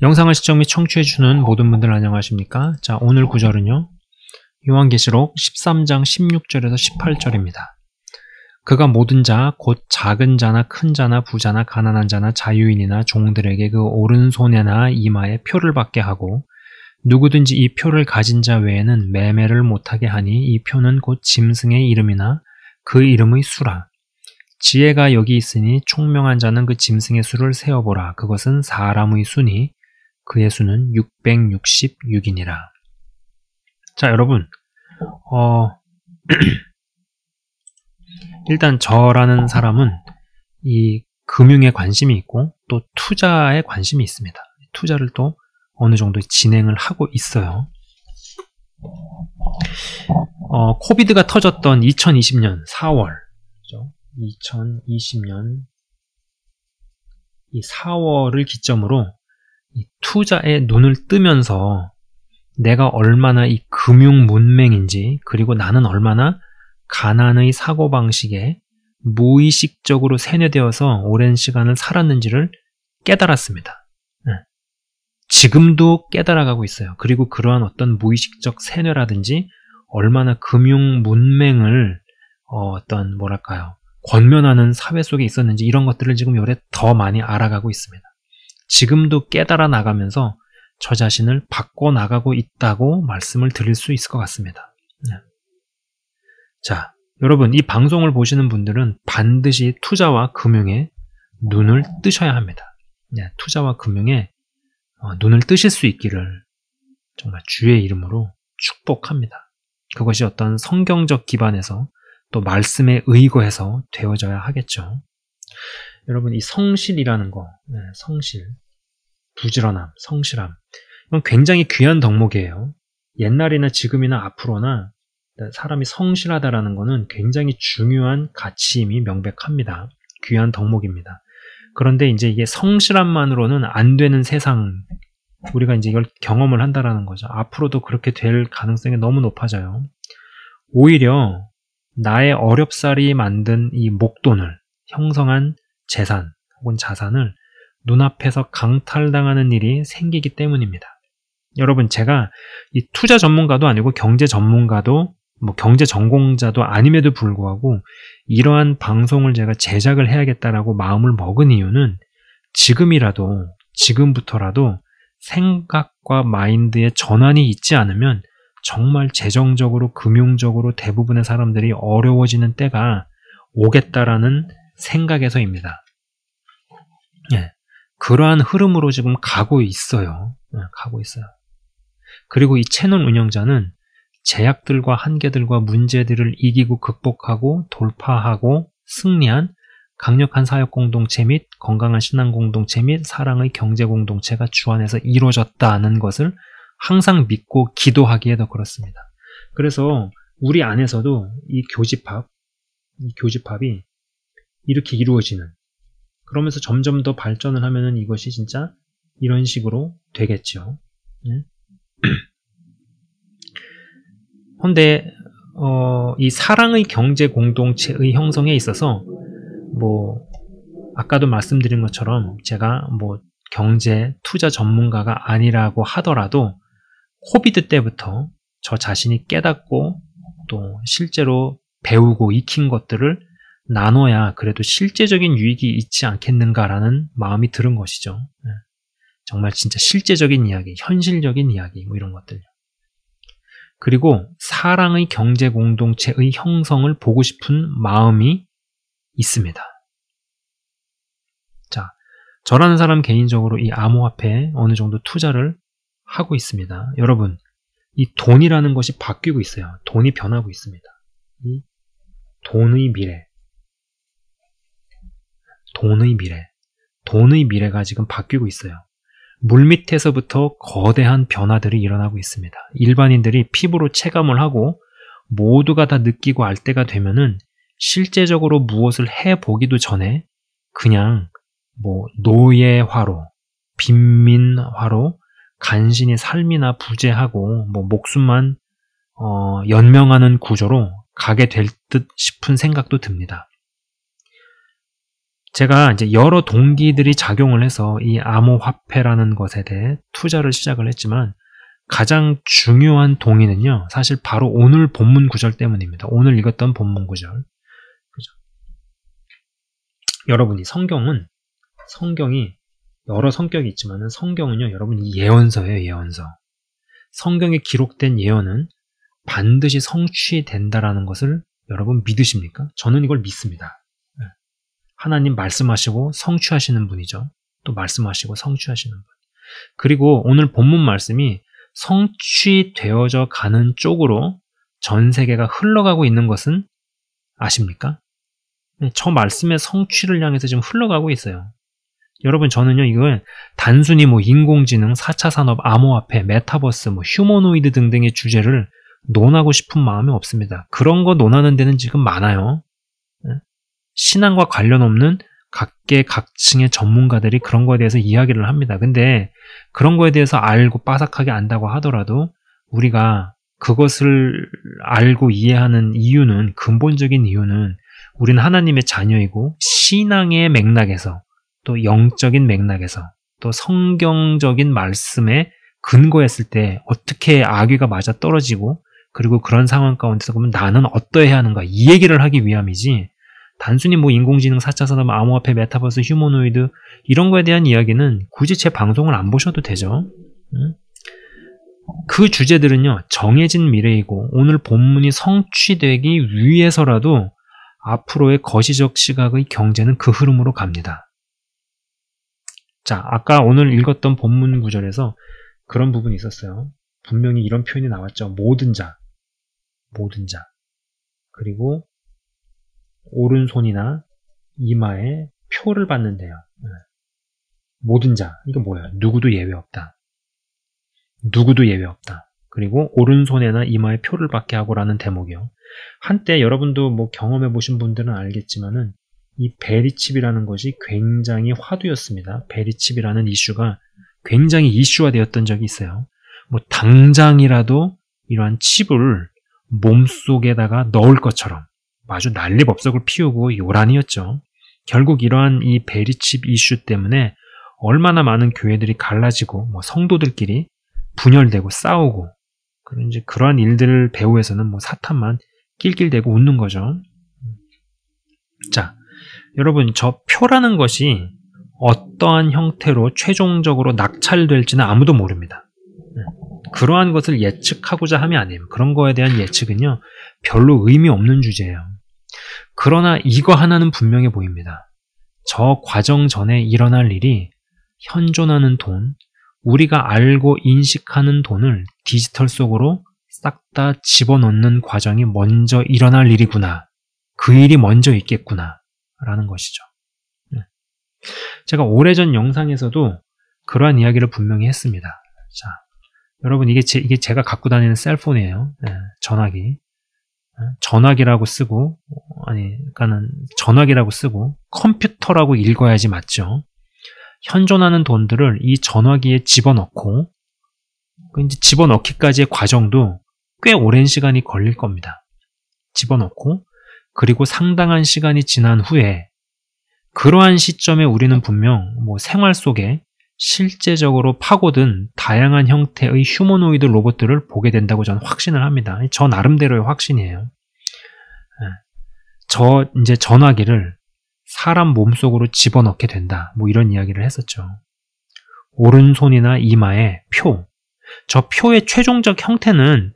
영상을 시청 및 청취해주는 모든 분들 안녕하십니까? 자, 오늘 구절은요, 요한계시록 13장 16절에서 18절입니다. 그가 모든 자, 곧 작은 자나 큰 자나 부자나 가난한 자나 자유인이나 종들에게 그 오른손에나 이마에 표를 받게 하고 누구든지 이 표를 가진 자 외에는 매매를 못하게 하니 이 표는 곧 짐승의 이름이나 그 이름의 수라. 지혜가 여기 있으니 총명한 자는 그 짐승의 수를 세어보라. 그것은 사람의 수니 그의 수는 666이니라. 자, 여러분, 일단 저라는 사람은 이 금융에 관심이 있고 또 투자에 관심이 있습니다. 투자를 또 어느 정도 진행을 하고 있어요. 코비드가 터졌던 2020년 4월, 그죠? 2020년 이 4월을 기점으로 이 투자에 눈을 뜨면서 내가 얼마나 이 금융 문맹인지, 그리고 나는 얼마나 가난의 사고방식에 무의식적으로 세뇌되어서 오랜 시간을 살았는지를 깨달았습니다. 지금도 깨달아가고 있어요. 그리고 그러한 어떤 무의식적 세뇌라든지 얼마나 금융 문맹을 권면하는 사회 속에 있었는지 이런 것들을 지금 요새 더 많이 알아가고 있습니다. 지금도 깨달아 나가면서 저 자신을 바꿔나가고 있다고 말씀을 드릴 수 있을 것 같습니다. 자, 여러분, 이 방송을 보시는 분들은 반드시 투자와 금융에 눈을 뜨셔야 합니다. 투자와 금융에 눈을 뜨실 수 있기를 정말 주의 이름으로 축복합니다. 그것이 어떤 성경적 기반에서 또 말씀에 의거해서 되어져야 하겠죠. 여러분, 이 성실이라는 거, 성실, 부지런함, 성실함, 이건 굉장히 귀한 덕목이에요. 옛날이나 지금이나 앞으로나 사람이 성실하다라는 것은 굉장히 중요한 가치임이 명백합니다. 귀한 덕목입니다. 그런데 이제 이게 성실함만으로는 안 되는 세상, 우리가 이제 이걸 경험을 한다라는 거죠. 앞으로도 그렇게 될 가능성이 너무 높아져요. 오히려 나의 어렵사리 만든 이 목돈을 형성한 재산 혹은 자산을 눈앞에서 강탈당하는 일이 생기기 때문입니다. 여러분, 제가 이 투자 전문가도 아니고 경제 전문가도 경제 전공자도 아님에도 불구하고 이러한 방송을 제가 제작을 해야겠다라고 마음을 먹은 이유는 지금부터라도 생각과 마인드의 전환이 있지 않으면 정말 재정적으로, 금융적으로 대부분의 사람들이 어려워지는 때가 오겠다라는 생각에서입니다. 그러한 흐름으로 지금 가고 있어요. 그리고 이 채널 운영자는 제약들과 한계들과 문제들을 이기고 극복하고 돌파하고 승리한 강력한 사역 공동체 및 건강한 신앙 공동체 및 사랑의 경제 공동체가 주 안에서 이루어졌다는 것을 항상 믿고 기도하기에도 그렇습니다. 그래서 우리 안에서도 이 교집합이 이렇게 이루어지는, 그러면서 점점 더 발전을 하면은 이것이 진짜 이런 식으로 되겠죠. 근데 이 사랑의 경제 공동체의 형성에 있어서 아까도 말씀드린 것처럼 제가 경제 투자 전문가가 아니라고 하더라도 코비드 때부터 저 자신이 깨닫고 또 실제로 배우고 익힌 것들을 나눠야 그래도 실제적인 유익이 있지 않겠는가라는 마음이 들은 것이죠. 정말 진짜 실제적인 이야기, 현실적인 이야기, 이런 것들요. 그리고 사랑의 경제 공동체의 형성을 보고 싶은 마음이 있습니다. 자, 저라는 사람 개인적으로 이 암호화폐에 어느 정도 투자를 하고 있습니다. 여러분, 이 돈이라는 것이 바뀌고 있어요. 돈이 변하고 있습니다. 이 돈의 미래가 지금 바뀌고 있어요. 물밑에서부터 거대한 변화들이 일어나고 있습니다. 일반인들이 피부로 체감을 하고 모두가 다 느끼고 알 때가 되면은 실제적으로 무엇을 해보기도 전에 그냥 노예화로, 빈민화로 간신히 삶이나 부재하고 목숨만 연명하는 구조로 가게 될 듯 싶은 생각도 듭니다. 제가 이제 여러 동기들이 작용을 해서 이 암호화폐라는 것에 대해 투자를 시작을 했지만 가장 중요한 동의는요, 사실 바로 오늘 본문 구절 때문입니다. 오늘 읽었던 본문 구절. 그죠? 여러분이 성경이 여러 성격이 있지만은 성경은요, 여러분 이 예언서예요, 예언서. 성경에 기록된 예언은 반드시 성취된다라는 것을 여러분 믿으십니까? 저는 이걸 믿습니다. 하나님 말씀하시고 성취하시는 분이죠. 또 말씀하시고 성취하시는 분. 그리고 오늘 본문 말씀이 성취되어져 가는 쪽으로 전 세계가 흘러가고 있는 것은 아십니까? 저 말씀의 성취를 향해서 지금 흘러가고 있어요. 여러분, 저는요, 이걸 단순히 뭐 인공지능, 4차 산업, 암호화폐, 메타버스, 뭐 휴머노이드 등등의 주제를 논하고 싶은 마음이 없습니다. 그런 거 논하는 데는 지금 많아요. 신앙과 관련 없는 각계각층의 전문가들이 그런 거에 대해서 이야기를 합니다. 근데 그런 거에 대해서 알고 빠삭하게 안다고 하더라도 우리가 그것을 알고 이해하는 이유는, 근본적인 이유는 우리는 하나님의 자녀이고 신앙의 맥락에서 또 영적인 맥락에서 또 성경적인 말씀에 근거했을 때 어떻게 악귀가 맞아 떨어지고 그리고 그런 상황 가운데서 그러면 나는 어떠해야 하는가, 이 얘기를 하기 위함이지, 단순히 뭐 인공지능, 4차 산업, 암호화폐, 메타버스, 휴머노이드 이런 거에 대한 이야기는 굳이 제 방송을 안 보셔도 되죠. 그 주제들은요, 정해진 미래이고 오늘 본문이 성취되기 위해서라도 앞으로의 거시적 시각의 경제는 그 흐름으로 갑니다. 자, 아까 오늘 읽었던 본문 구절에서 그런 부분이 있었어요. 분명히 이런 표현이 나왔죠. 모든 자. 그리고 오른손이나 이마에 표를 받는데요. 모든 자. 이거 뭐예요? 누구도 예외 없다. 그리고 오른손에나 이마에 표를 받게 하고라는 대목이요. 한때 여러분도 뭐 경험해 보신 분들은 알겠지만은 이 베리칩이라는 것이 굉장히 화두였습니다. 베리칩이라는 이슈가 굉장히 이슈화되었던 적이 있어요. 뭐 당장이라도 이러한 칩을 몸속에다가 넣을 것처럼 아주 난리법석을 피우고 요란이었죠. 결국 이러한 이 베리칩 이슈 때문에 얼마나 많은 교회들이 갈라지고 뭐 성도들끼리 분열되고 싸우고, 그런 이제 그러한 일들을 배후에서는 뭐 사탄만 낄낄대고 웃는 거죠. 자, 여러분, 저 표라는 것이 어떠한 형태로 최종적으로 낙찰될지는 아무도 모릅니다. 그러한 것을 예측하고자 함이 아니에요. 그런 거에 대한 예측은요, 별로 의미 없는 주제예요. 그러나 이거 하나는 분명해 보입니다. 저 과정 전에 일어날 일이 현존하는 돈, 우리가 알고 인식하는 돈을 디지털 속으로 싹 다 집어넣는 과정이 먼저 일어날 일이구나. 그 일이 먼저 있겠구나. 라는 것이죠. 제가 오래전 영상에서도 그러한 이야기를 분명히 했습니다. 자, 여러분, 이게 제가 갖고 다니는 셀폰이에요. 전화기. 전화기라고 쓰고, 그러니까는 전화기라고 쓰고 컴퓨터라고 읽어야지 맞죠. 현존하는 돈들을 이 전화기에 집어넣고, 이제 집어넣기까지의 과정도 꽤 오랜 시간이 걸릴 겁니다. 집어넣고, 그리고 상당한 시간이 지난 후에 그러한 시점에 우리는 분명 뭐 생활 속에 실제적으로 파고든 다양한 형태의 휴머노이드 로봇들을 보게 된다고 저는 확신을 합니다. 저 나름대로의 확신이에요. 이제 전화기를 사람 몸속으로 집어넣게 된다. 뭐 이런 이야기를 했었죠. 오른손이나 이마에 표. 저 표의 최종적 형태는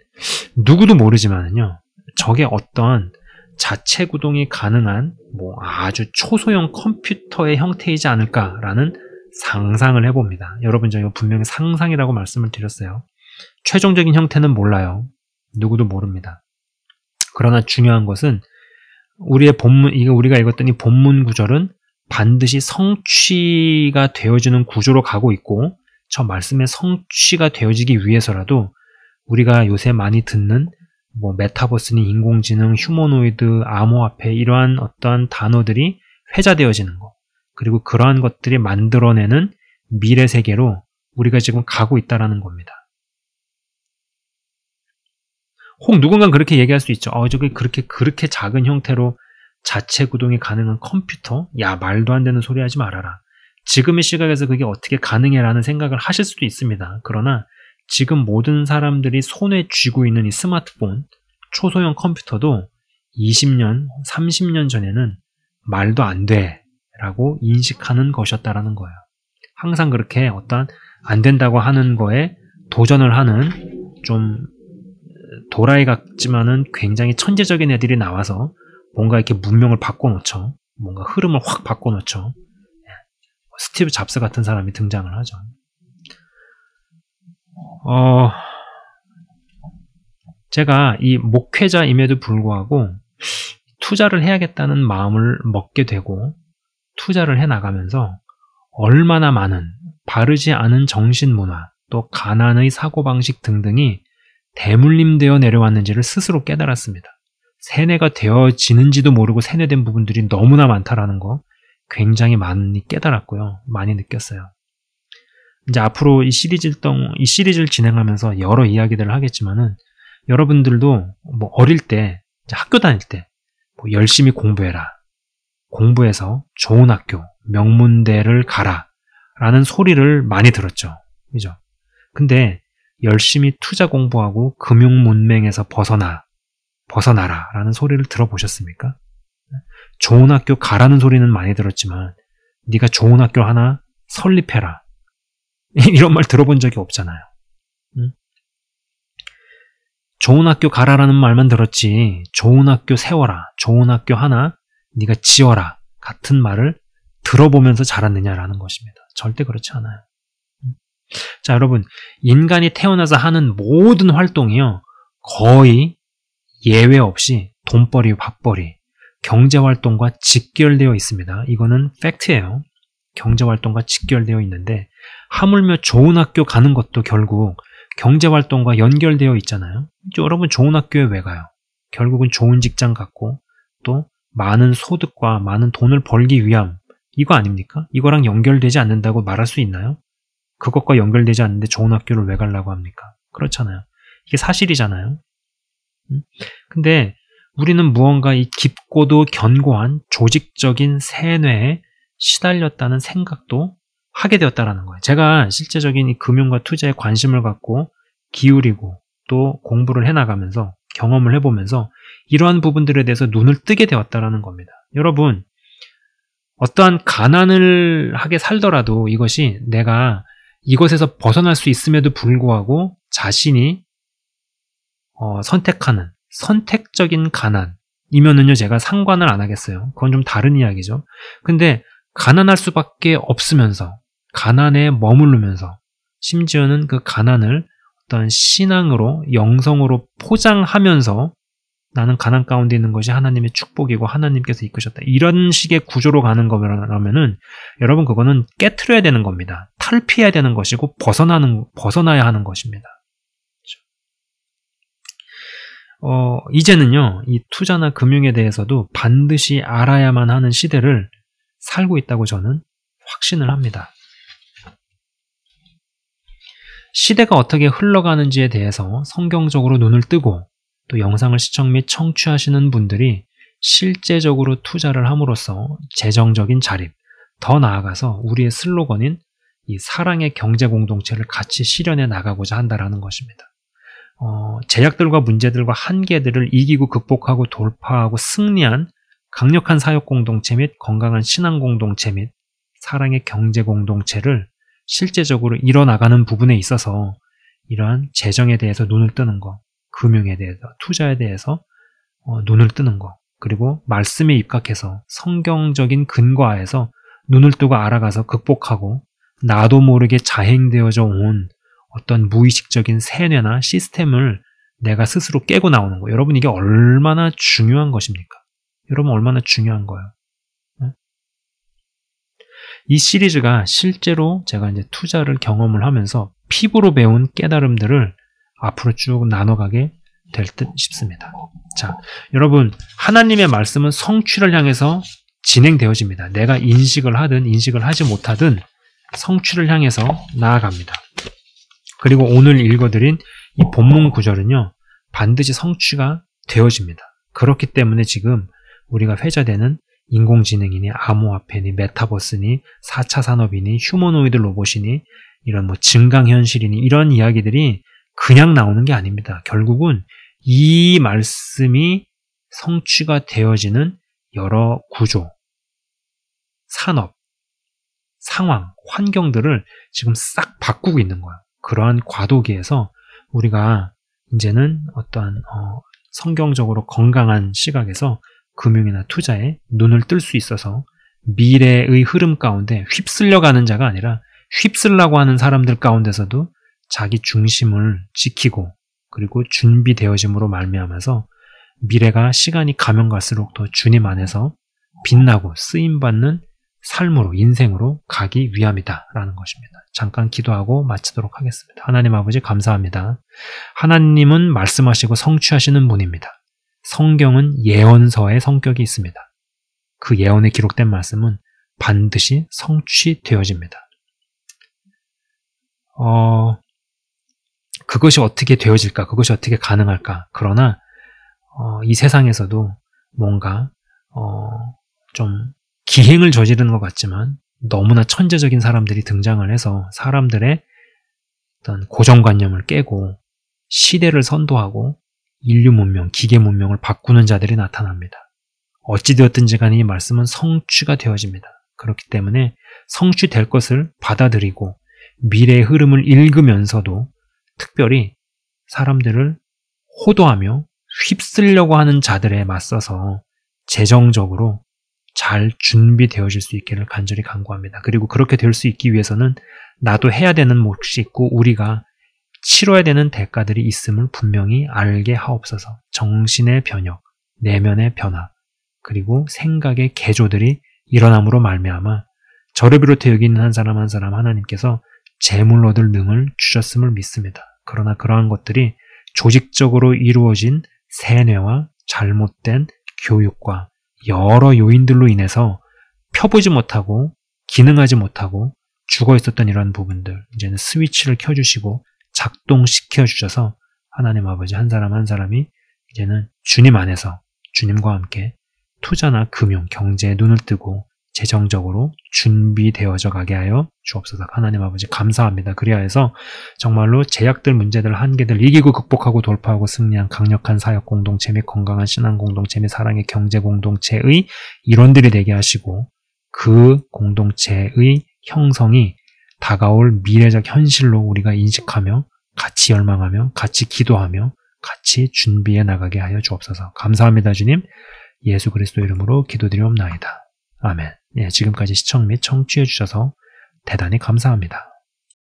누구도 모르지만은요, 저게 어떤 자체 구동이 가능한 뭐 아주 초소형 컴퓨터의 형태이지 않을까라는 상상을 해봅니다. 여러분, 제가 분명히 상상이라고 말씀을 드렸어요. 최종적인 형태는 몰라요. 누구도 모릅니다. 그러나 중요한 것은 우리의 본문, 이거 우리가 읽었던 이 본문 구절은 반드시 성취가 되어지는 구조로 가고 있고, 저 말씀의 성취가 되어지기 위해서라도 우리가 요새 많이 듣는 뭐 메타버스니 인공지능, 휴머노이드, 암호화폐 이러한 어떠한 단어들이 회자되어지는 것, 그리고 그러한 것들이 만들어내는 미래 세계로 우리가 지금 가고 있다는 겁니다. 혹 누군가는 그렇게 얘기할 수 있죠. 저게 그렇게 작은 형태로 자체 구동이 가능한 컴퓨터? 야, 말도 안 되는 소리 하지 말아라. 지금의 시각에서 그게 어떻게 가능해라는 생각을 하실 수도 있습니다. 그러나 지금 모든 사람들이 손에 쥐고 있는 이 스마트폰, 초소형 컴퓨터도 20년, 30년 전에는 말도 안 돼 라고 인식하는 것이었다라는 거예요. 항상 그렇게 어떤 안 된다고 하는 거에 도전을 하는 좀 도라이 같지만은 굉장히 천재적인 애들이 나와서 뭔가 이렇게 문명을 바꿔놓죠. 뭔가 흐름을 확 바꿔놓죠. 스티브 잡스 같은 사람이 등장을 하죠. 제가 이 목회자임에도 불구하고 투자를 해야겠다는 마음을 먹게 되고 투자를 해나가면서 얼마나 많은 바르지 않은 정신문화, 또 가난의 사고방식 등등이 대물림되어 내려왔는지를 스스로 깨달았습니다. 세뇌가 되어지는지도 모르고 세뇌된 부분들이 너무나 많다라는 거 굉장히 많이 깨달았고요. 많이 느꼈어요. 이제 앞으로 이 시리즈를 진행하면서 여러 이야기들을 하겠지만은 여러분들도 뭐 어릴 때, 학교 다닐 때 뭐 열심히 공부해라. 공부해서 좋은 학교, 명문대를 가라. 라는 소리를 많이 들었죠. 그죠? 근데 열심히 투자 공부하고 금융문맹에서 벗어나라. 라는 소리를 들어보셨습니까? 좋은 학교 가라는 소리는 많이 들었지만 네가 좋은 학교 하나 설립해라. 이런 말 들어본 적이 없잖아요. 응? 좋은 학교 가라라는 말만 들었지 좋은 학교 세워라, 좋은 학교 하나 네가 지어라 같은 말을 들어보면서 자랐느냐라는 것입니다. 절대 그렇지 않아요. 자, 여러분, 인간이 태어나서 하는 모든 활동이요 거의 예외 없이 돈벌이, 밥벌이, 경제활동과 직결되어 있습니다. 이거는 팩트예요. 경제활동과 직결되어 있는데 하물며 좋은 학교 가는 것도 결국 경제활동과 연결되어 있잖아요. 여러분 좋은 학교에 왜 가요? 결국은 좋은 직장 갖고 또 많은 소득과 많은 돈을 벌기 위함, 이거 아닙니까? 이거랑 연결되지 않는다고 말할 수 있나요? 그것과 연결되지 않는데 좋은 학교를 왜 가려고 합니까? 그렇잖아요. 이게 사실이잖아요. 근데 우리는 무언가 이 깊고도 견고한 조직적인 세뇌에 시달렸다는 생각도 하게 되었다는 거예요. 제가 실제적인 이 금융과 투자에 관심을 갖고 기울이고 또 공부를 해나가면서 경험을 해보면서 이러한 부분들에 대해서 눈을 뜨게 되었다는 겁니다. 여러분, 어떠한 가난을 하게 살더라도 이것이 내가 이것에서 벗어날 수 있음에도 불구하고 자신이 선택하는 선택적인 가난이면은요 제가 상관을 안 하겠어요. 그건 좀 다른 이야기죠. 근데 가난할 수밖에 없으면서 가난에 머무르면서 심지어는 그 가난을 어떤 신앙으로 영성으로 포장하면서 나는 가난 가운데 있는 것이 하나님의 축복이고 하나님께서 이끄셨다. 이런 식의 구조로 가는 거라면은 여러분 그거는 깨트려야 되는 겁니다. 탈피해야 되는 것이고 벗어나야 하는 것입니다. 이제는요 이 투자나 금융에 대해서도 반드시 알아야만 하는 시대를 살고 있다고 저는 확신을 합니다. 시대가 어떻게 흘러가는지에 대해서 성경적으로 눈을 뜨고 또 영상을 시청 및 청취하시는 분들이 실제적으로 투자를 함으로써 재정적인 자립, 더 나아가서 우리의 슬로건인 이 사랑의 경제 공동체를 같이 실현해 나가고자 한다라는 것입니다. 제약들과 문제들과 한계들을 이기고 극복하고 돌파하고 승리한 강력한 사역 공동체 및 건강한 신앙 공동체 및 사랑의 경제 공동체를 실제적으로 이뤄나가는 부분에 있어서 이러한 재정에 대해서 눈을 뜨는 것, 금융에 대해서, 투자에 대해서 눈을 뜨는 것, 그리고 말씀에 입각해서 성경적인 근거하에서 눈을 뜨고 알아가서 극복하고 나도 모르게 자행되어져 온 어떤 무의식적인 세뇌나 시스템을 내가 스스로 깨고 나오는 거. 여러분 이게 얼마나 중요한 것입니까? 여러분 얼마나 중요한 거예요. 이 시리즈가 실제로 제가 이제 투자를 경험을 하면서 피부로 배운 깨달음들을 앞으로 쭉 나눠가게 될 듯 싶습니다. 자, 여러분 하나님의 말씀은 성취를 향해서 진행되어집니다. 내가 인식을 하든 인식을 하지 못하든 성취를 향해서 나아갑니다. 그리고 오늘 읽어드린 이 본문 구절은요 반드시 성취가 되어집니다. 그렇기 때문에 지금 우리가 회자되는 인공지능이니 암호화폐니 메타버스니 4차 산업이니 휴머노이드 로봇이니 이런 뭐 증강현실이니 이런 이야기들이 그냥 나오는 게 아닙니다. 결국은 이 말씀이 성취가 되어지는 여러 구조, 산업, 상황, 환경들을 지금 싹 바꾸고 있는 거예요. 그러한 과도기에서 우리가 이제는 어떠한 성경적으로 건강한 시각에서 금융이나 투자에 눈을 뜰 수 있어서 미래의 흐름 가운데 휩쓸려 가는 자가 아니라 휩쓸라고 하는 사람들 가운데서도 자기 중심을 지키고 그리고 준비되어짐으로 말미암아서 미래가 시간이 가면 갈수록 더 주님 안에서 빛나고 쓰임받는 삶으로, 인생으로 가기 위함이다라는 것입니다. 잠깐 기도하고 마치도록 하겠습니다. 하나님 아버지 감사합니다. 하나님은 말씀하시고 성취하시는 분입니다. 성경은 예언서의 성격이 있습니다. 그 예언에 기록된 말씀은 반드시 성취되어집니다. 그것이 어떻게 되어질까? 그것이 어떻게 가능할까? 그러나 이 세상에서도 뭔가 좀 기행을 저지르는 것 같지만 너무나 천재적인 사람들이 등장을 해서 사람들의 어떤 고정관념을 깨고 시대를 선도하고 인류 문명, 기계 문명을 바꾸는 자들이 나타납니다. 어찌되었든지 간에 이 말씀은 성취가 되어집니다. 그렇기 때문에 성취될 것을 받아들이고 미래의 흐름을 읽으면서도 특별히 사람들을 호도하며 휩쓸려고 하는 자들에 맞서서 재정적으로 잘 준비되어질 수 있기를 간절히 간구합니다. 그리고 그렇게 될 수 있기 위해서는 나도 해야 되는 몫이 있고 우리가 치러야 되는 대가들이 있음을 분명히 알게 하옵소서. 정신의 변혁, 내면의 변화, 그리고 생각의 개조들이 일어남으로 말미암아 저를 비롯해 여기 있는 한 사람 한 사람 하나님께서 재물 얻을 능을 주셨음을 믿습니다. 그러나 그러한 것들이 조직적으로 이루어진 세뇌와 잘못된 교육과 여러 요인들로 인해서 펴보지 못하고 기능하지 못하고 죽어 있었던 이런 부분들 이제는 스위치를 켜주시고 작동시켜 주셔서 하나님 아버지 한 사람 한 사람이 이제는 주님 안에서 주님과 함께 투자나 금융, 경제에 눈을 뜨고 재정적으로 준비되어져 가게 하여 주옵소서. 하나님 아버지 감사합니다. 그리하여서 정말로 제약들, 문제들, 한계들 이기고 극복하고 돌파하고 승리한 강력한 사역 공동체 및 건강한 신앙 공동체 및 사랑의 경제 공동체의 일원들이 되게 하시고 그 공동체의 형성이 다가올 미래적 현실로 우리가 인식하며 같이 열망하며 같이 기도하며 같이 준비해 나가게 하여 주옵소서. 감사합니다. 주님. 예수 그리스도 이름으로 기도드리옵나이다. 아멘. 예, 지금까지 시청 및 청취해 주셔서 대단히 감사합니다.